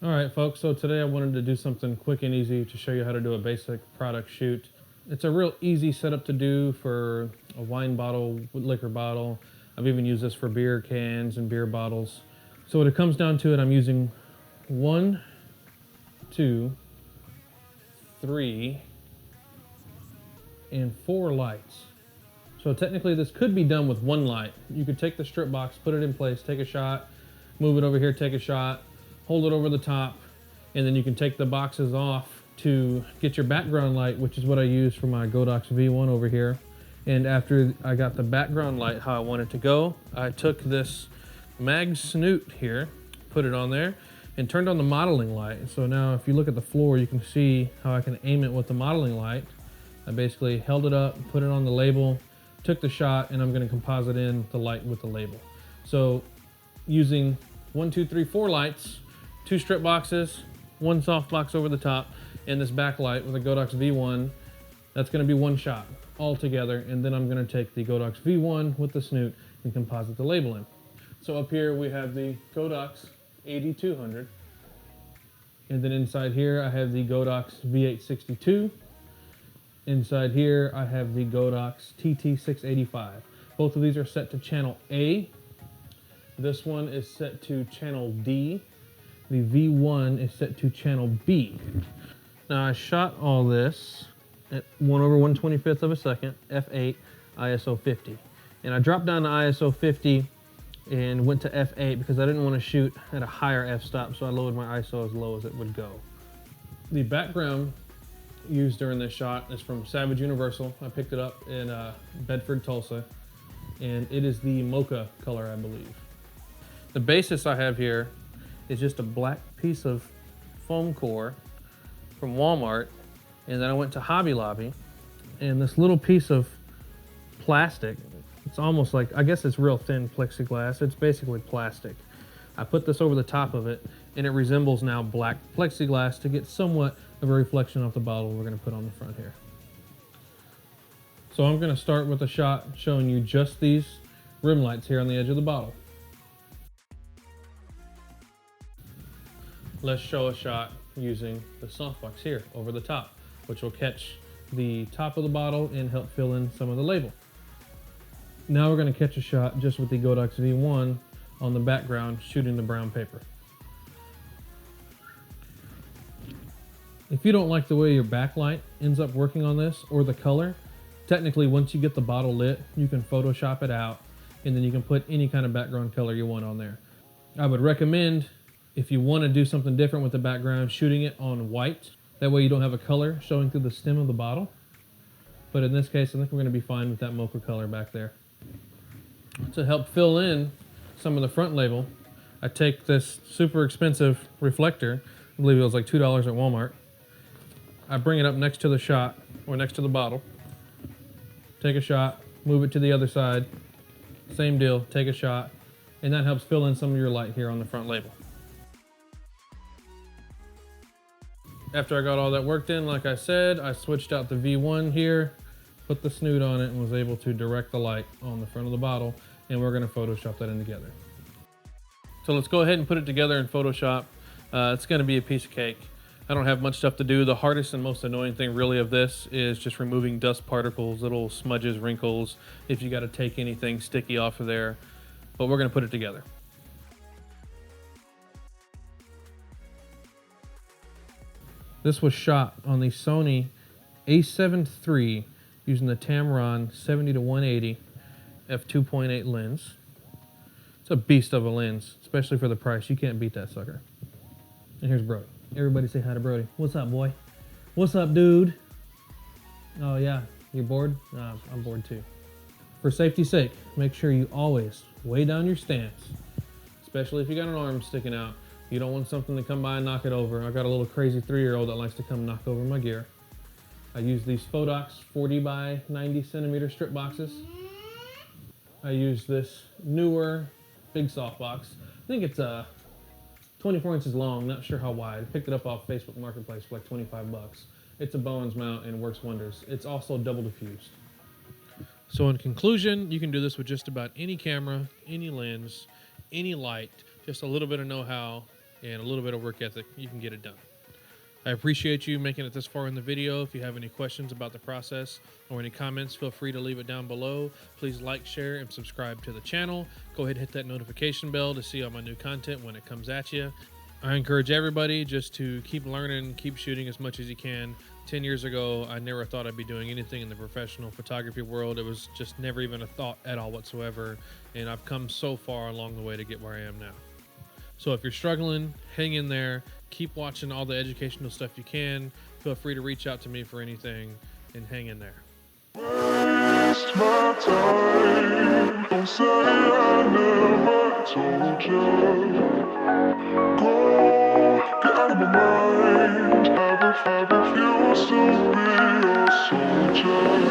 All right, folks, so today I wanted to do something quick and easy to show you how to do a basic product shoot. It's a real easy setup to do for a wine bottle, liquor bottle. I've even used this for beer cans and beer bottles. So when it comes down to it, I'm using 1, 2, 3, and 4 lights. So technically this could be done with 1 light. You could take the strip box, put it in place, take a shot, move it over here, take a shot, hold it over the top, and then you can take the boxes off to get your background light, which is what I use for my Godox V1 over here. And after I got the background light how I want it to go, I took this Snoot here, put it on there, and turned on the modeling light. So now if you look at the floor, you can see how I can aim it with the modeling light. I basically held it up, put it on the label, took the shot, and I'm gonna composite in the light with the label. So using 1, 2, 3, 4 lights, 2 strip boxes, 1 soft box over the top, and this backlight with a Godox V1, that's gonna be 1 shot all together, and then I'm gonna take the Godox V1 with the Snoot and composite the label in. So up here we have the Godox AD200, and then inside here I have the Godox V860II. Inside here I have the Godox TT685. Both of these are set to channel A. This one is set to channel D. The V1 is set to channel B. Now I shot all this at 1/125th of a second, f8, ISO 50. And I dropped down to ISO 50 and went to f8 because I didn't want to shoot at a higher f-stop, so I lowered my ISO as low as it would go. The background used during this shot is from Savage Universal. I picked it up in Bedford, Tulsa, and it is the mocha color, I believe. The basis I have here is just a black piece of foam core from Walmart, and then I went to Hobby Lobby, and this little piece of plastic, it's almost like, I guess it's real thin plexiglass, it's basically plastic. I put this over the top of it, and it resembles now black plexiglass to get somewhat of a reflection off the bottle we're gonna put on the front here. So I'm gonna start with a shot showing you just these rim lights here on the edge of the bottle. Let's show a shot using the softbox here over the top, which will catch the top of the bottle and help fill in some of the label. Now we're going to catch a shot just with the Godox V1 on the background shooting the brown paper. If you don't like the way your backlight ends up working on this or the color, technically once you get the bottle lit, you can Photoshop it out and then you can put any kind of background color you want on there. I would recommend, if you want to do something different with the background, shooting it on white. That way you don't have a color showing through the stem of the bottle. But in this case, I think we're going to be fine with that mocha color back there. To help fill in some of the front label, I take this super expensive reflector. I believe it was like $2 at Walmart. I bring it up next to the shot, or next to the bottle. Take a shot, move it to the other side. Same deal, take a shot. And that helps fill in some of your light here on the front label. After I got all that worked in, like I said, I switched out the V1 here, put the Snoot on it, and was able to direct the light on the front of the bottle, and we're gonna Photoshop that in together. So let's go ahead and put it together in Photoshop. It's gonna be a piece of cake. I don't have much stuff to do. The hardest and most annoying thing really of this is just removing dust particles, little smudges, wrinkles, if you gotta take anything sticky off of there, but we're gonna put it together. This was shot on the Sony A7 III using the Tamron 70-180 f2.8 lens. It's a beast of a lens, especially for the price. You can't beat that sucker. And here's Brody. Everybody say hi to Brody. What's up, boy? What's up, dude? Oh yeah, you're bored? I'm bored too. For safety's sake, make sure you always weigh down your stance, especially if you got an arm sticking out. You don't want something to come by and knock it over. I got a little crazy 3-year-old that likes to come knock over my gear. I use these Godox 40 by 90 centimeter strip boxes. I use this newer big soft box. I think it's 24 inches long, not sure how wide. I picked it up off Facebook Marketplace for like 25 bucks. It's a Bowens mount and works wonders. It's also double diffused. So in conclusion, you can do this with just about any camera, any lens, any light, just a little bit of know-how, and a little bit of work ethic, you can get it done. I appreciate you making it this far in the video. If you have any questions about the process or any comments, feel free to leave it down below. Please like, share, and subscribe to the channel. Go ahead and hit that notification bell to see all my new content when it comes at you. I encourage everybody just to keep learning, keep shooting as much as you can. 10 years ago, I never thought I'd be doing anything in the professional photography world. It was just never even a thought at all whatsoever, and I've come so far along the way to get where I am now. So if you're struggling, hang in there. Keep watching all the educational stuff you can. Feel free to reach out to me for anything, and hang in there. Waste my time. Don't say I never told you. Go, get out of my mind. I refuse to be a soldier.